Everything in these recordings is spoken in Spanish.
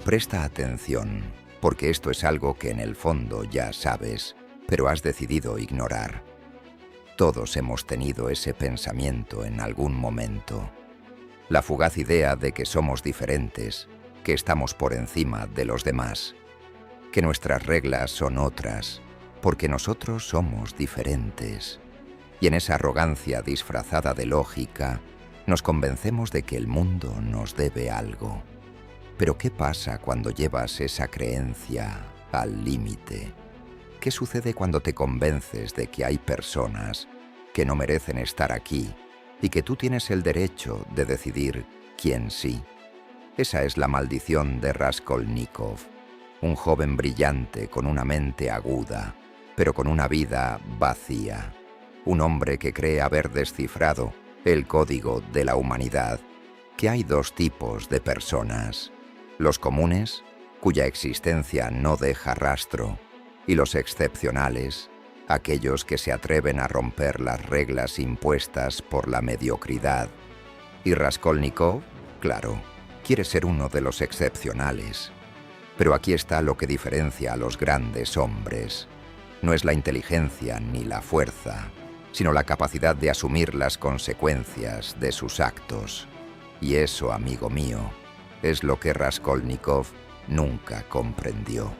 Presta atención, porque esto es algo que en el fondo ya sabes, pero has decidido ignorar. Todos hemos tenido ese pensamiento en algún momento. La fugaz idea de que somos diferentes, que estamos por encima de los demás, que nuestras reglas son otras, porque nosotros somos diferentes. Y en esa arrogancia disfrazada de lógica, nos convencemos de que el mundo nos debe algo. Pero ¿qué pasa cuando llevas esa creencia al límite? ¿Qué sucede cuando te convences de que hay personas que no merecen estar aquí y que tú tienes el derecho de decidir quién sí? Esa es la maldición de Raskolnikov, un joven brillante con una mente aguda, pero con una vida vacía. Un hombre que cree haber descifrado el código de la humanidad, que hay dos tipos de personas: los comunes, cuya existencia no deja rastro, y los excepcionales, aquellos que se atreven a romper las reglas impuestas por la mediocridad. Y Raskolnikov, claro, quiere ser uno de los excepcionales. Pero aquí está lo que diferencia a los grandes hombres. No es la inteligencia ni la fuerza, sino la capacidad de asumir las consecuencias de sus actos. Y eso, amigo mío, es lo que Raskolnikov nunca comprendió.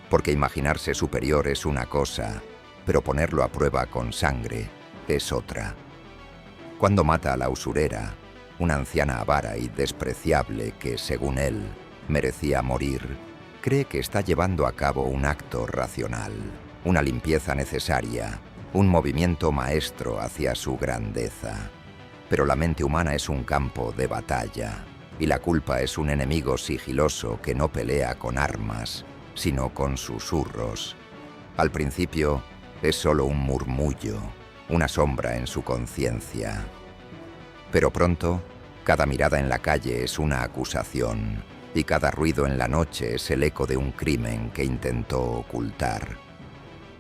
Porque imaginarse superior es una cosa, pero ponerlo a prueba con sangre es otra. Cuando mata a la usurera, una anciana avara y despreciable que, según él, merecía morir, cree que está llevando a cabo un acto racional, una limpieza necesaria, un movimiento maestro hacia su grandeza. Pero la mente humana es un campo de batalla, y la culpa es un enemigo sigiloso que no pelea con armas, sino con susurros. Al principio es solo un murmullo, una sombra en su conciencia. Pero pronto, cada mirada en la calle es una acusación, y cada ruido en la noche es el eco de un crimen que intentó ocultar.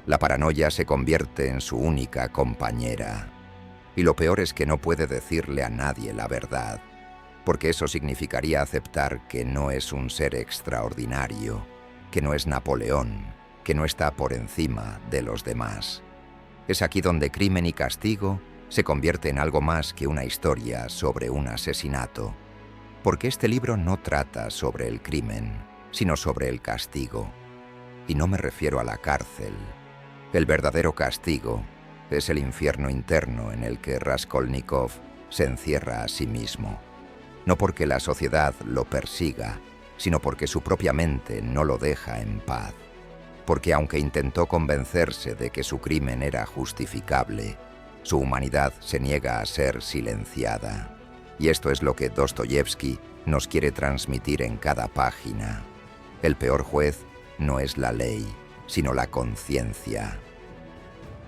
La paranoia se convierte en su única compañera. Y lo peor es que no puede decirle a nadie la verdad, porque eso significaría aceptar que no es un ser extraordinario, que no es Napoleón, que no está por encima de los demás. Es aquí donde Crimen y Castigo se convierte en algo más que una historia sobre un asesinato, porque este libro no trata sobre el crimen, sino sobre el castigo. Y no me refiero a la cárcel. El verdadero castigo es el infierno interno en el que Raskolnikov se encierra a sí mismo. No porque la sociedad lo persiga, sino porque su propia mente no lo deja en paz. Porque aunque intentó convencerse de que su crimen era justificable, su humanidad se niega a ser silenciada. Y esto es lo que Dostoyevski nos quiere transmitir en cada página. El peor juez no es la ley, sino la conciencia.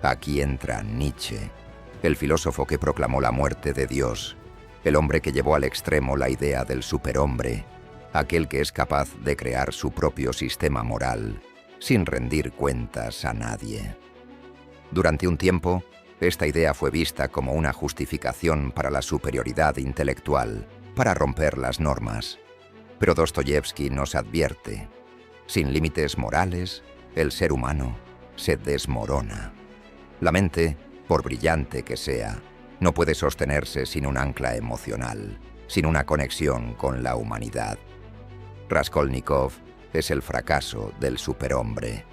Aquí entra Nietzsche, el filósofo que proclamó la muerte de Dios, el hombre que llevó al extremo la idea del superhombre, aquel que es capaz de crear su propio sistema moral, sin rendir cuentas a nadie. Durante un tiempo, esta idea fue vista como una justificación para la superioridad intelectual, para romper las normas. Pero Dostoyevski nos advierte: sin límites morales, el ser humano se desmorona. La mente, por brillante que sea, no puede sostenerse sin un ancla emocional, sin una conexión con la humanidad. Raskolnikov es el fracaso del superhombre.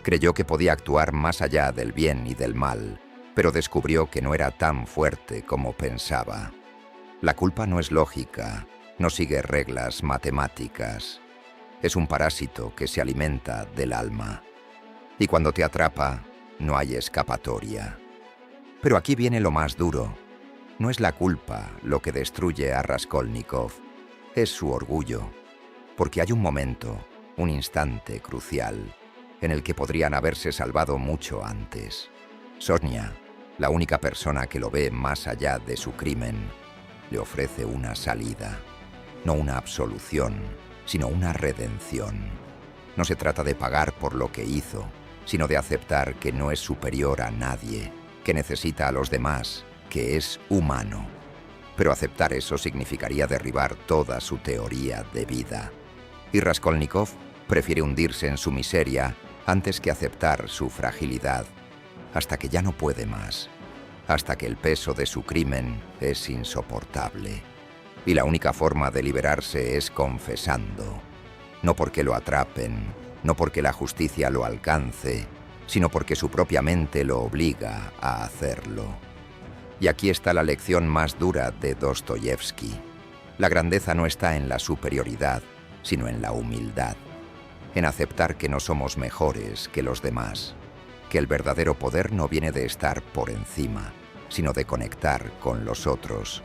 Creyó que podía actuar más allá del bien y del mal, pero descubrió que no era tan fuerte como pensaba. La culpa no es lógica, no sigue reglas matemáticas. Es un parásito que se alimenta del alma. Y cuando te atrapa, no hay escapatoria. Pero aquí viene lo más duro. No es la culpa lo que destruye a Raskolnikov, es su orgullo. Porque hay un momento, un instante crucial, en el que podrían haberse salvado mucho antes. Sonia, la única persona que lo ve más allá de su crimen, le ofrece una salida. No una absolución, sino una redención. No se trata de pagar por lo que hizo, sino de aceptar que no es superior a nadie, que necesita a los demás, que es humano. Pero aceptar eso significaría derribar toda su teoría de vida. Y Raskolnikov prefiere hundirse en su miseria antes que aceptar su fragilidad, hasta que ya no puede más, hasta que el peso de su crimen es insoportable. Y la única forma de liberarse es confesando, no porque lo atrapen, no porque la justicia lo alcance, sino porque su propia mente lo obliga a hacerlo. Y aquí está la lección más dura de Dostoyevski. La grandeza no está en la superioridad, sino en la humildad, en aceptar que no somos mejores que los demás, que el verdadero poder no viene de estar por encima, sino de conectar con los otros,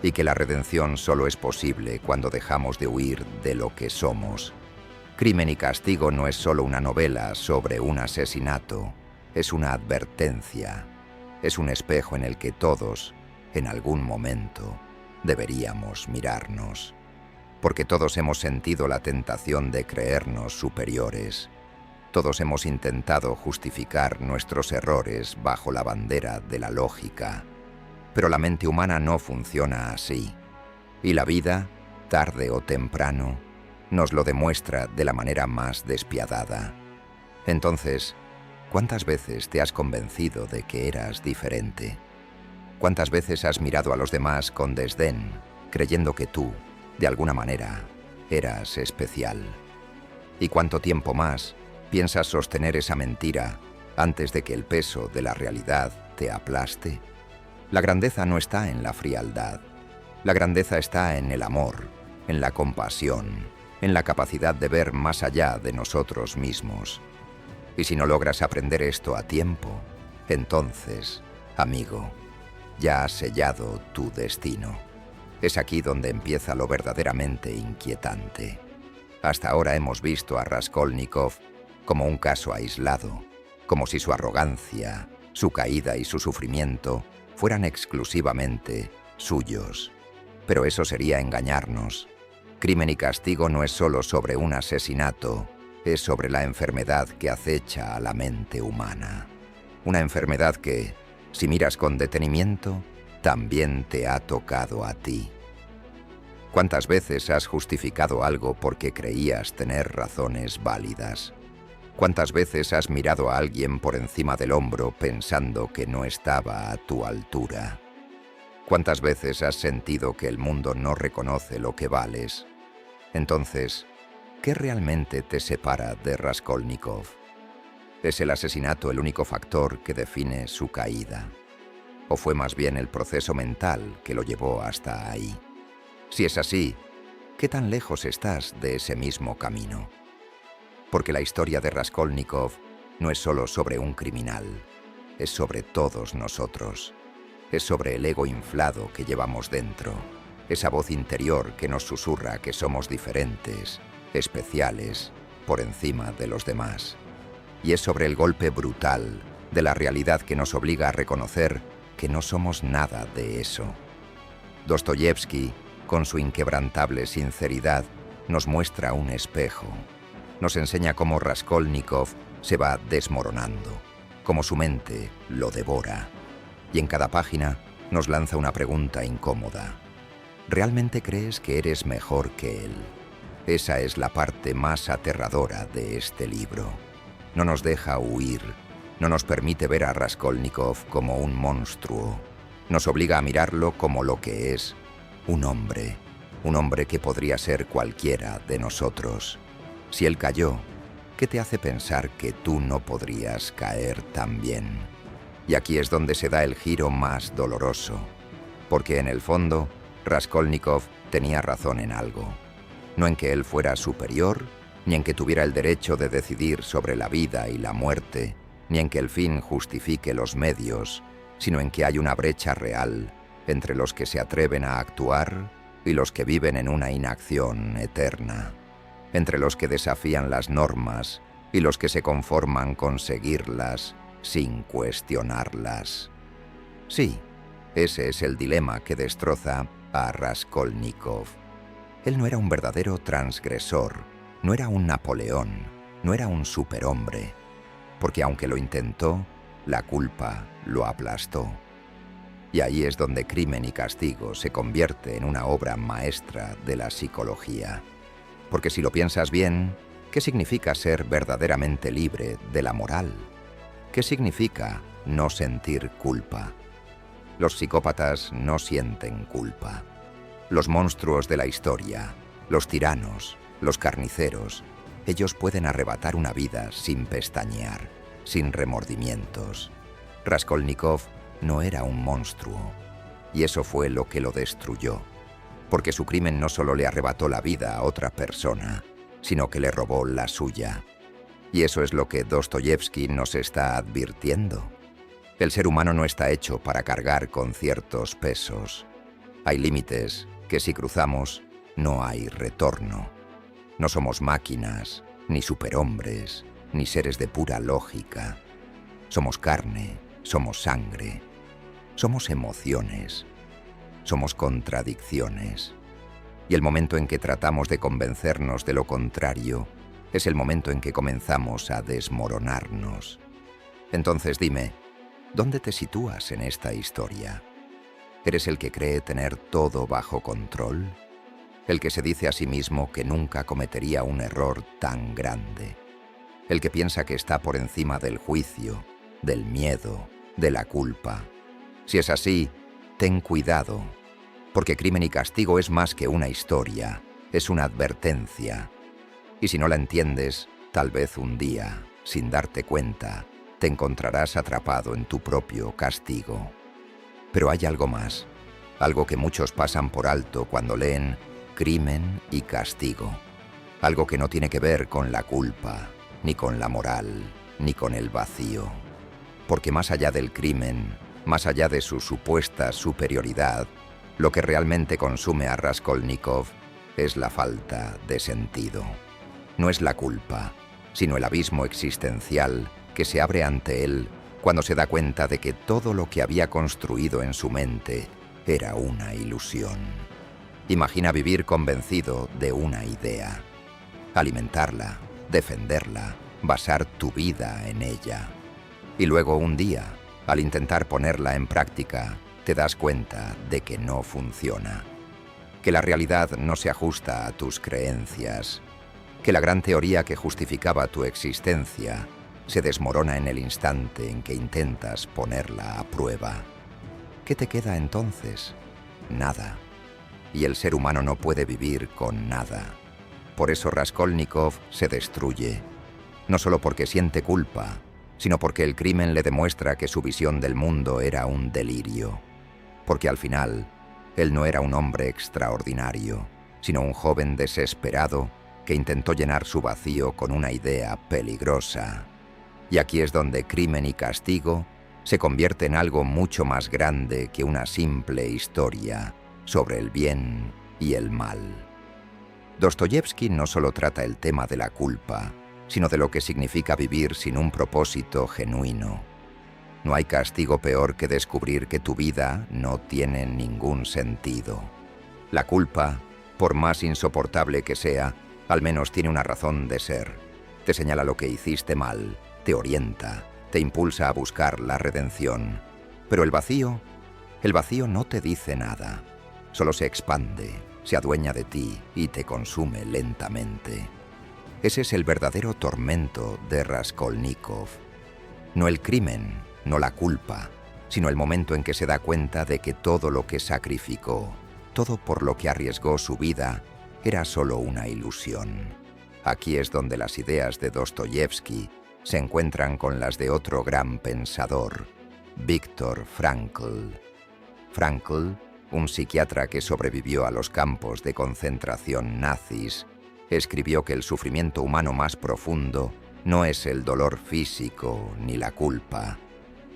y que la redención solo es posible cuando dejamos de huir de lo que somos. Crimen y Castigo no es solo una novela sobre un asesinato, es una advertencia, es un espejo en el que todos, en algún momento, deberíamos mirarnos. Porque todos hemos sentido la tentación de creernos superiores. Todos hemos intentado justificar nuestros errores bajo la bandera de la lógica. Pero la mente humana no funciona así. Y la vida, tarde o temprano, nos lo demuestra de la manera más despiadada. Entonces, ¿cuántas veces te has convencido de que eras diferente? ¿Cuántas veces has mirado a los demás con desdén, creyendo que tú, de alguna manera, eras especial? ¿Y cuánto tiempo más piensas sostener esa mentira antes de que el peso de la realidad te aplaste? La grandeza no está en la frialdad. La grandeza está en el amor, en la compasión, en la capacidad de ver más allá de nosotros mismos. Y si no logras aprender esto a tiempo, entonces, amigo, ya has sellado tu destino. Es aquí donde empieza lo verdaderamente inquietante. Hasta ahora hemos visto a Raskolnikov como un caso aislado, como si su arrogancia, su caída y su sufrimiento fueran exclusivamente suyos. Pero eso sería engañarnos. Crimen y Castigo no es solo sobre un asesinato, es sobre la enfermedad que acecha a la mente humana. Una enfermedad que, si miras con detenimiento, también te ha tocado a ti. ¿Cuántas veces has justificado algo porque creías tener razones válidas? ¿Cuántas veces has mirado a alguien por encima del hombro pensando que no estaba a tu altura? ¿Cuántas veces has sentido que el mundo no reconoce lo que vales? Entonces, ¿qué realmente te separa de Raskolnikov? ¿Es el asesinato el único factor que define su caída? ¿O fue más bien el proceso mental que lo llevó hasta ahí? Si es así, ¿qué tan lejos estás de ese mismo camino? Porque la historia de Raskolnikov no es solo sobre un criminal, es sobre todos nosotros. Es sobre el ego inflado que llevamos dentro, esa voz interior que nos susurra que somos diferentes, especiales, por encima de los demás. Y es sobre el golpe brutal de la realidad que nos obliga a reconocer que no somos nada de eso. Dostoyevski, con su inquebrantable sinceridad, nos muestra un espejo. Nos enseña cómo Raskolnikov se va desmoronando, cómo su mente lo devora. Y en cada página nos lanza una pregunta incómoda. ¿Realmente crees que eres mejor que él? Esa es la parte más aterradora de este libro. No nos deja huir, no nos permite ver a Raskolnikov como un monstruo. Nos obliga a mirarlo como lo que es, un hombre que podría ser cualquiera de nosotros. Si él cayó, ¿qué te hace pensar que tú no podrías caer también? Y aquí es donde se da el giro más doloroso, porque en el fondo, Raskolnikov tenía razón en algo. No en que él fuera superior, ni en que tuviera el derecho de decidir sobre la vida y la muerte, ni en que el fin justifique los medios, sino en que hay una brecha real entre los que se atreven a actuar y los que viven en una inacción eterna, entre los que desafían las normas y los que se conforman con seguirlas sin cuestionarlas. Sí, ese es el dilema que destroza a Raskolnikov. Él no era un verdadero transgresor, no era un Napoleón, no era un superhombre, porque aunque lo intentó, la culpa lo aplastó. Y ahí es donde Crimen y Castigo se convierte en una obra maestra de la psicología. Porque si lo piensas bien, ¿qué significa ser verdaderamente libre de la moral? ¿Qué significa no sentir culpa? Los psicópatas no sienten culpa. Los monstruos de la historia, los tiranos, los carniceros, ellos pueden arrebatar una vida sin pestañear, sin remordimientos. Raskolnikov no era un monstruo, y eso fue lo que lo destruyó, porque su crimen no solo le arrebató la vida a otra persona, sino que le robó la suya. Y eso es lo que Dostoyevsky nos está advirtiendo. El ser humano no está hecho para cargar con ciertos pesos. Hay límites que si cruzamos, no hay retorno. No somos máquinas, ni superhombres, ni seres de pura lógica. Somos carne, somos sangre, somos emociones, somos contradicciones. Y el momento en que tratamos de convencernos de lo contrario es el momento en que comenzamos a desmoronarnos. Entonces dime, ¿dónde te sitúas en esta historia? ¿Eres el que cree tener todo bajo control? ¿El que se dice a sí mismo que nunca cometería un error tan grande? ¿El que piensa que está por encima del juicio, del miedo, de la culpa? Si es así, ten cuidado, porque Crimen y Castigo es más que una historia, es una advertencia. Y si no la entiendes, tal vez un día, sin darte cuenta, te encontrarás atrapado en tu propio castigo. Pero hay algo más, algo que muchos pasan por alto cuando leen Crimen y Castigo. Algo que no tiene que ver con la culpa, ni con la moral, ni con el vacío. Porque más allá del crimen, más allá de su supuesta superioridad, lo que realmente consume a Raskolnikov es la falta de sentido. No es la culpa, sino el abismo existencial que se abre ante él cuando se da cuenta de que todo lo que había construido en su mente era una ilusión. Imagina vivir convencido de una idea, alimentarla, defenderla, basar tu vida en ella. Y luego un día, al intentar ponerla en práctica, te das cuenta de que no funciona, que la realidad no se ajusta a tus creencias, que la gran teoría que justificaba tu existencia se desmorona en el instante en que intentas ponerla a prueba. ¿Qué te queda entonces? Nada. Y el ser humano no puede vivir con nada. Por eso Raskolnikov se destruye, no solo porque siente culpa, sino porque el crimen le demuestra que su visión del mundo era un delirio. Porque al final, él no era un hombre extraordinario, sino un joven desesperado que intentó llenar su vacío con una idea peligrosa. Y aquí es donde Crimen y Castigo se convierte en algo mucho más grande que una simple historia sobre el bien y el mal. Dostoyevsky no solo trata el tema de la culpa, sino de lo que significa vivir sin un propósito genuino. No hay castigo peor que descubrir que tu vida no tiene ningún sentido. La culpa, por más insoportable que sea, al menos tiene una razón de ser. Te señala lo que hiciste mal, te orienta, te impulsa a buscar la redención. Pero el vacío no te dice nada. Solo se expande, se adueña de ti y te consume lentamente. Ese es el verdadero tormento de Raskolnikov. No el crimen, no la culpa, sino el momento en que se da cuenta de que todo lo que sacrificó, todo por lo que arriesgó su vida, era solo una ilusión. Aquí es donde las ideas de Dostoyevsky se encuentran con las de otro gran pensador, Viktor Frankl. Frankl, un psiquiatra que sobrevivió a los campos de concentración nazis, escribió que el sufrimiento humano más profundo no es el dolor físico ni la culpa,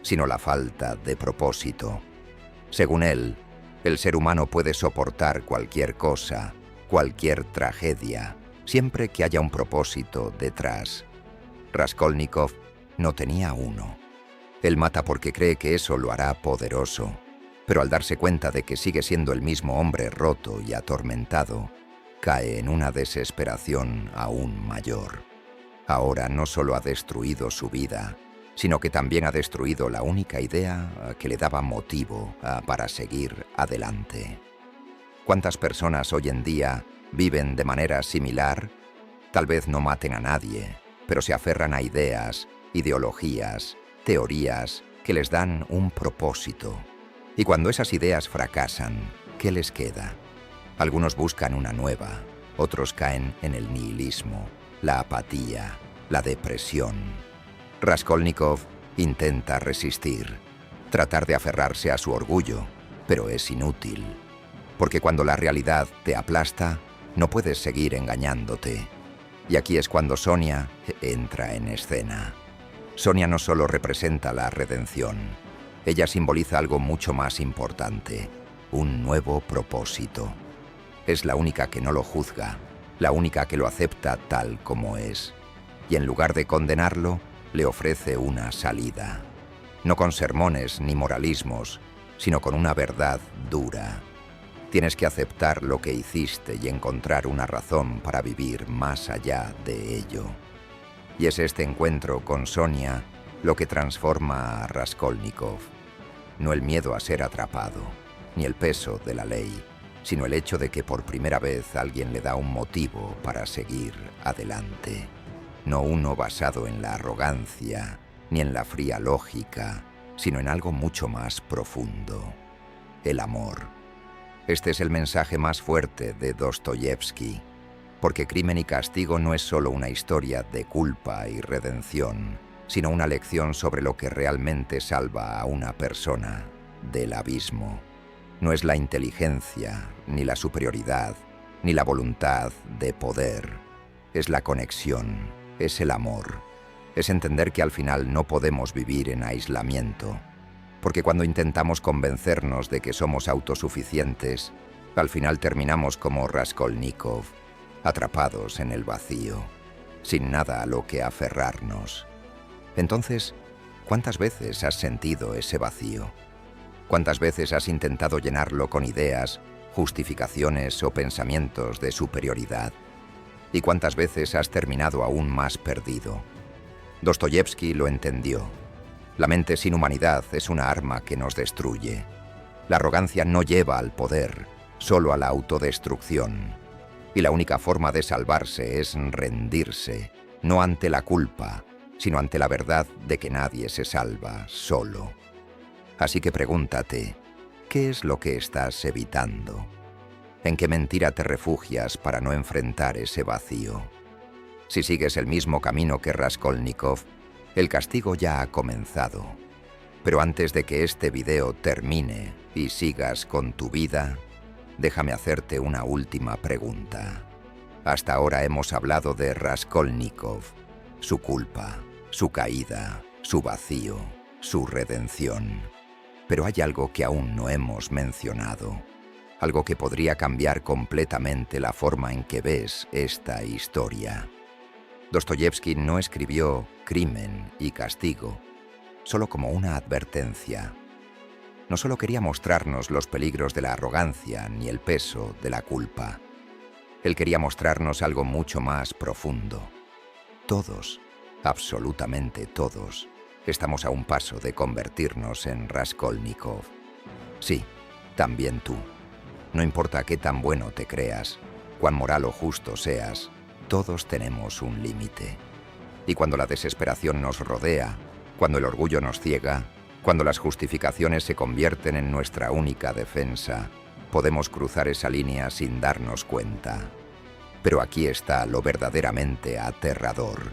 sino la falta de propósito. Según él, el ser humano puede soportar cualquier cosa, cualquier tragedia, siempre que haya un propósito detrás. Raskolnikov no tenía uno. Él mata porque cree que eso lo hará poderoso, pero al darse cuenta de que sigue siendo el mismo hombre roto y atormentado, cae en una desesperación aún mayor. Ahora no solo ha destruido su vida, sino que también ha destruido la única idea que le daba motivo para seguir adelante. ¿Cuántas personas hoy en día ¿Viven de manera similar? Tal vez no maten a nadie, pero se aferran a ideas, ideologías, teorías que les dan un propósito. Y cuando esas ideas fracasan, ¿qué les queda? Algunos buscan una nueva, otros caen en el nihilismo, la apatía, la depresión. Raskolnikov intenta resistir, tratar de aferrarse a su orgullo, pero es inútil. Porque cuando la realidad te aplasta, no puedes seguir engañándote. Y aquí es cuando Sonia entra en escena. Sonia no solo representa la redención, ella simboliza algo mucho más importante, un nuevo propósito. Es la única que no lo juzga, la única que lo acepta tal como es. Y en lugar de condenarlo, le ofrece una salida. No con sermones ni moralismos, sino con una verdad dura. Tienes que aceptar lo que hiciste y encontrar una razón para vivir más allá de ello. Y es este encuentro con Sonia lo que transforma a Raskolnikov. No el miedo a ser atrapado, ni el peso de la ley, sino el hecho de que por primera vez alguien le da un motivo para seguir adelante. No uno basado en la arrogancia, ni en la fría lógica, sino en algo mucho más profundo: el amor. Este es el mensaje más fuerte de Dostoyevski, porque Crimen y Castigo no es solo una historia de culpa y redención, sino una lección sobre lo que realmente salva a una persona del abismo. No es la inteligencia, ni la superioridad, ni la voluntad de poder. Es la conexión, es el amor. Es entender que al final no podemos vivir en aislamiento, porque cuando intentamos convencernos de que somos autosuficientes, al final terminamos como Raskolnikov, atrapados en el vacío, sin nada a lo que aferrarnos. Entonces, ¿cuántas veces has sentido ese vacío? ¿Cuántas veces has intentado llenarlo con ideas, justificaciones o pensamientos de superioridad? ¿Y cuántas veces has terminado aún más perdido? Dostoyevski lo entendió. La mente sin humanidad es una arma que nos destruye. La arrogancia no lleva al poder, solo a la autodestrucción. Y la única forma de salvarse es rendirse, no ante la culpa, sino ante la verdad de que nadie se salva solo. Así que pregúntate, ¿qué es lo que estás evitando? ¿En qué mentira te refugias para no enfrentar ese vacío? Si sigues el mismo camino que Raskolnikov, el castigo ya ha comenzado. Pero antes de que este video termine y sigas con tu vida, déjame hacerte una última pregunta. Hasta ahora hemos hablado de Raskolnikov, su culpa, su caída, su vacío, su redención. Pero hay algo que aún no hemos mencionado, algo que podría cambiar completamente la forma en que ves esta historia. Dostoyevski no escribió Crimen y Castigo solo como una advertencia. No solo quería mostrarnos los peligros de la arrogancia ni el peso de la culpa. Él quería mostrarnos algo mucho más profundo. Todos, absolutamente todos, estamos a un paso de convertirnos en Raskolnikov. Sí, también tú. No importa qué tan bueno te creas, cuán moral o justo seas, todos tenemos un límite. Y cuando la desesperación nos rodea, cuando el orgullo nos ciega, cuando las justificaciones se convierten en nuestra única defensa, podemos cruzar esa línea sin darnos cuenta. Pero aquí está lo verdaderamente aterrador.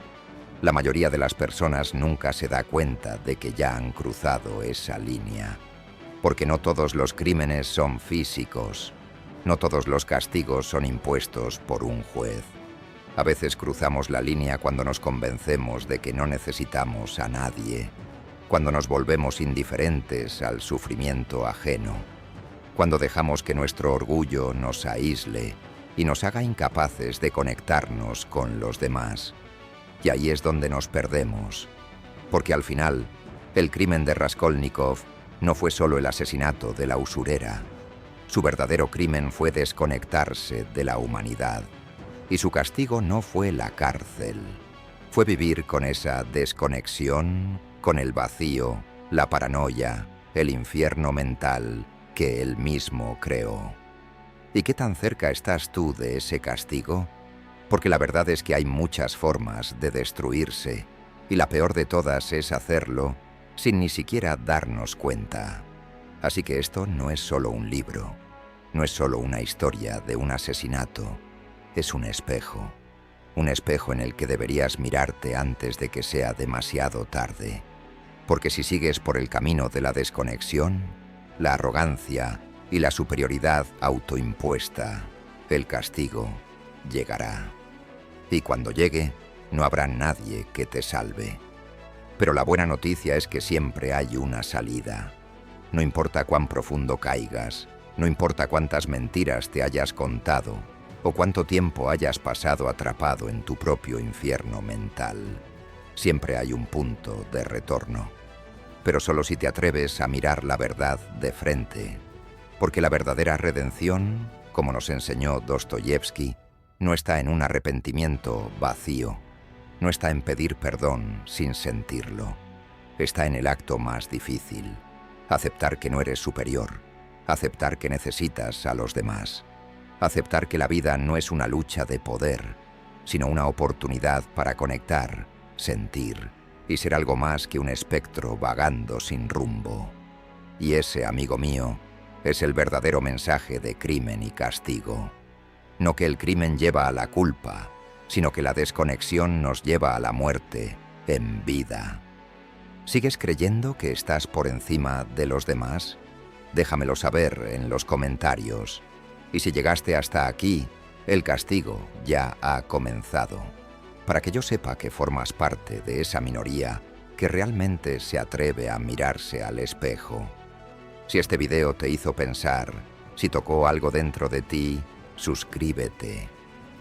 La mayoría de las personas nunca se da cuenta de que ya han cruzado esa línea. Porque no todos los crímenes son físicos, no todos los castigos son impuestos por un juez. A veces cruzamos la línea cuando nos convencemos de que no necesitamos a nadie, cuando nos volvemos indiferentes al sufrimiento ajeno, cuando dejamos que nuestro orgullo nos aísle y nos haga incapaces de conectarnos con los demás. Y ahí es donde nos perdemos, porque al final, el crimen de Raskolnikov no fue solo el asesinato de la usurera. Su verdadero crimen fue desconectarse de la humanidad. Y su castigo no fue la cárcel. Fue vivir con esa desconexión, con el vacío, la paranoia, el infierno mental que él mismo creó. ¿Y qué tan cerca estás tú de ese castigo? Porque la verdad es que hay muchas formas de destruirse, y la peor de todas es hacerlo sin ni siquiera darnos cuenta. Así que esto no es solo un libro, no es solo una historia de un asesinato, es un espejo en el que deberías mirarte antes de que sea demasiado tarde. Porque si sigues por el camino de la desconexión, la arrogancia y la superioridad autoimpuesta, el castigo llegará. Y cuando llegue, no habrá nadie que te salve. Pero la buena noticia es que siempre hay una salida. No importa cuán profundo caigas, no importa cuántas mentiras te hayas contado o cuánto tiempo hayas pasado atrapado en tu propio infierno mental, siempre hay un punto de retorno. Pero solo si te atreves a mirar la verdad de frente, porque la verdadera redención, como nos enseñó Dostoyevsky, no está en un arrepentimiento vacío, no está en pedir perdón sin sentirlo, está en el acto más difícil, aceptar que no eres superior, aceptar que necesitas a los demás, aceptar que la vida no es una lucha de poder, sino una oportunidad para conectar, sentir y ser algo más que un espectro vagando sin rumbo. Y ese, amigo mío, es el verdadero mensaje de Crimen y Castigo. No que el crimen lleva a la culpa, sino que la desconexión nos lleva a la muerte en vida. ¿Sigues creyendo que estás por encima de los demás? Déjamelo saber en los comentarios. Y si llegaste hasta aquí, el castigo ya ha comenzado. Para que yo sepa que formas parte de esa minoría que realmente se atreve a mirarse al espejo. Si este video te hizo pensar, si tocó algo dentro de ti, suscríbete.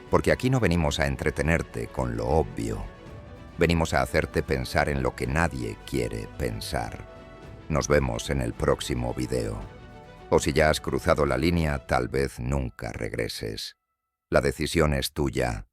Porque aquí no venimos a entretenerte con lo obvio. Venimos a hacerte pensar en lo que nadie quiere pensar. Nos vemos en el próximo video. O si ya has cruzado la línea, tal vez nunca regreses. La decisión es tuya.